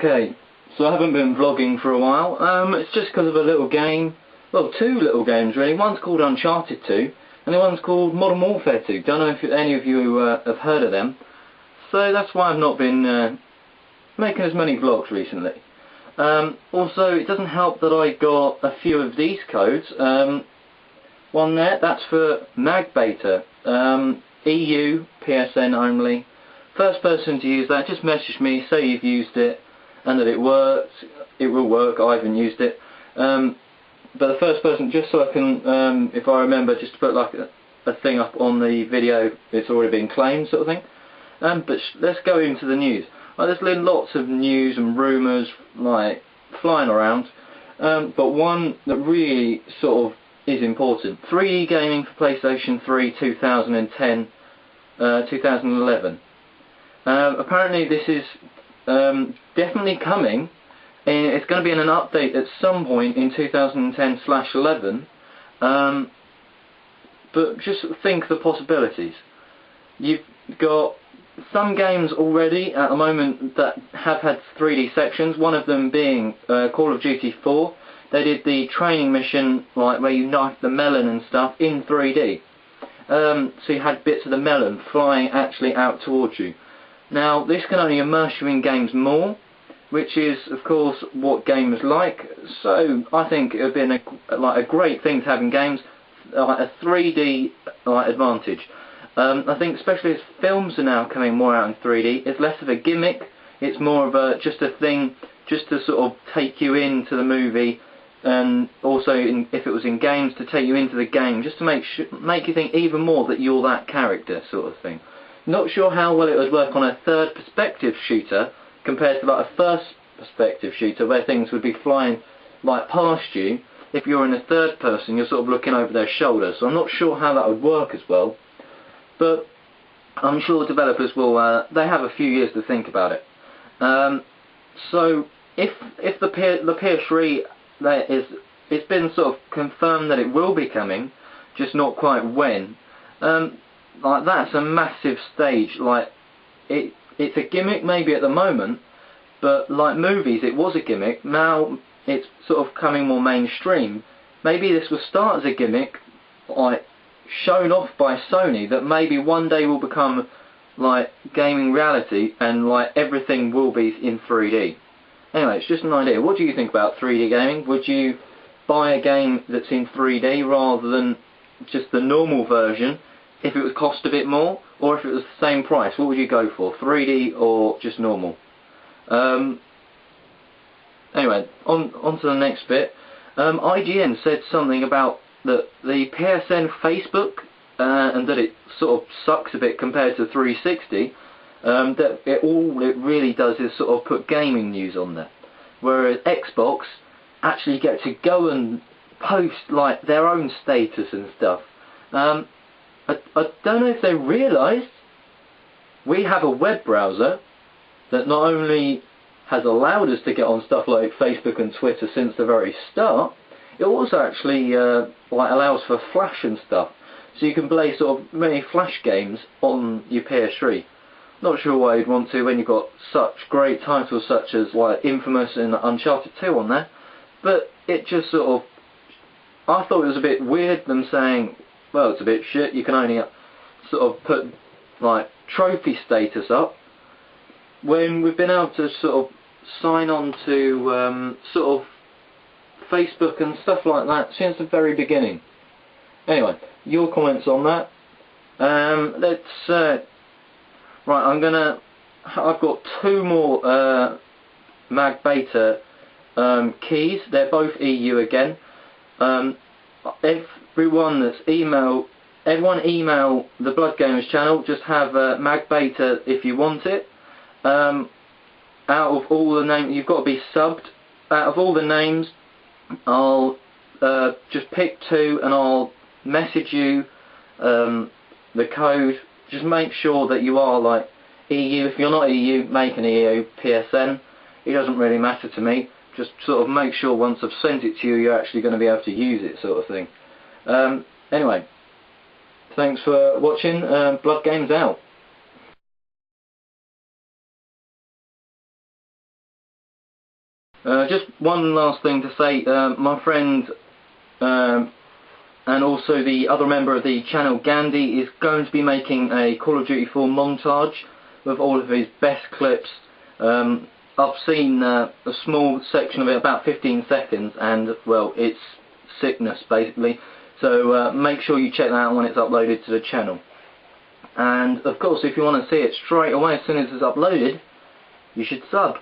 Okay, so I haven't been vlogging for a while. It's just because of a little game. Well, two little games really. One's called Uncharted 2, and the one's called Modern Warfare 2. Don't know if any of you have heard of them. So that's why I've not been making as many vlogs recently. Also, it doesn't help that I got a few of these codes. One there, that's for Mag Beta. EU, PSN only. First person to use that, just message me, say you've used it and that it works. It will work. I haven't used it. But the first person, just so I can, if I remember, just to put like a thing up on the video, it's already been claimed, sort of thing. But let's go into the news. There's been lots of news and rumours like flying around, but one that really sort of is important: 3D gaming for PlayStation 3 2010, 2011. Apparently this is definitely coming, and it's going to be in an update at some point in 2010/11. But just think the possibilities. You've got some games already at the moment that have had 3D sections, one of them being Call of Duty 4. They did the training mission, like where you knife the melon and stuff, in 3D. So you had bits of the melon flying actually out towards you. Now this can only immerse you in games more, which is of course what gamers like. So I think it would be a great thing to have in games, a 3D advantage. I think especially as films are now coming more out in 3D, it's less of a gimmick, it's more of just a thing just to sort of take you into the movie, and also if it was in games, to take you into the game, just to make you think even more that you're that character, sort of thing. Not sure how well it would work on a third perspective shooter compared to like a first perspective shooter where things would be flying like past you. If you're in a third person, you're sort of looking over their shoulder, so I'm not sure how that would work as well. But I'm sure developers will, they have a few years to think about it. So if the PS3, it's been sort of confirmed that it will be coming, just not quite when. Like that's a massive stage. Like it's a gimmick maybe at the moment, but like movies, it was a gimmick. Now it's sort of coming more mainstream. Maybe this will start as a gimmick, like shown off by Sony, that maybe one day will become like gaming reality and like everything will be in 3D. Anyway, it's just an idea. What do you think about 3D gaming? Would you buy a game that's in 3D rather than just the normal version if it would cost a bit more, or if it was the same price? What would you go for, 3D or just normal? Anyway, on to the next bit. IGN said something about the PSN Facebook, and that it sort of sucks a bit compared to 360. That all it really does is sort of put gaming news on there, whereas Xbox actually get to go and post like their own status and stuff. I don't know if they realised we have a web browser that not only has allowed us to get on stuff like Facebook and Twitter since the very start, it also actually like allows for Flash and stuff, so you can play sort of many Flash games on your PS3. Not sure why you'd want to when you've got such great titles such as like Infamous and Uncharted 2 on there, but it just sort of, I thought it was a bit weird them saying, well, it's a bit shit, you can only sort of put like trophy status up, when we've been able to sort of sign on to sort of Facebook and stuff like that since the very beginning. Anyway, your comments on that. Right, I've got two more Mag Beta keys. They're both EU again. Everyone email the Blood Gamers channel. Just have Mag Beta if you want it. Out of all the names, you've got to be subbed. Out of all the names, I'll just pick two and I'll message you the code. Just make sure that you are like EU. If you're not EU, make an EU PSN. It doesn't really matter to me. Just sort of make sure once I've sent it to you, you're actually going to be able to use it, sort of thing. Anyway, thanks for watching. Blood Games out. Just one last thing to say. My friend and also the other member of the channel, Gandhi, is going to be making a Call of Duty 4 montage with all of his best clips. I've seen a small section of it, about 15 seconds, and well, it's sickness basically. So make sure you check that out when it's uploaded to the channel. And of course, if you want to see it straight away as soon as it's uploaded, you should sub.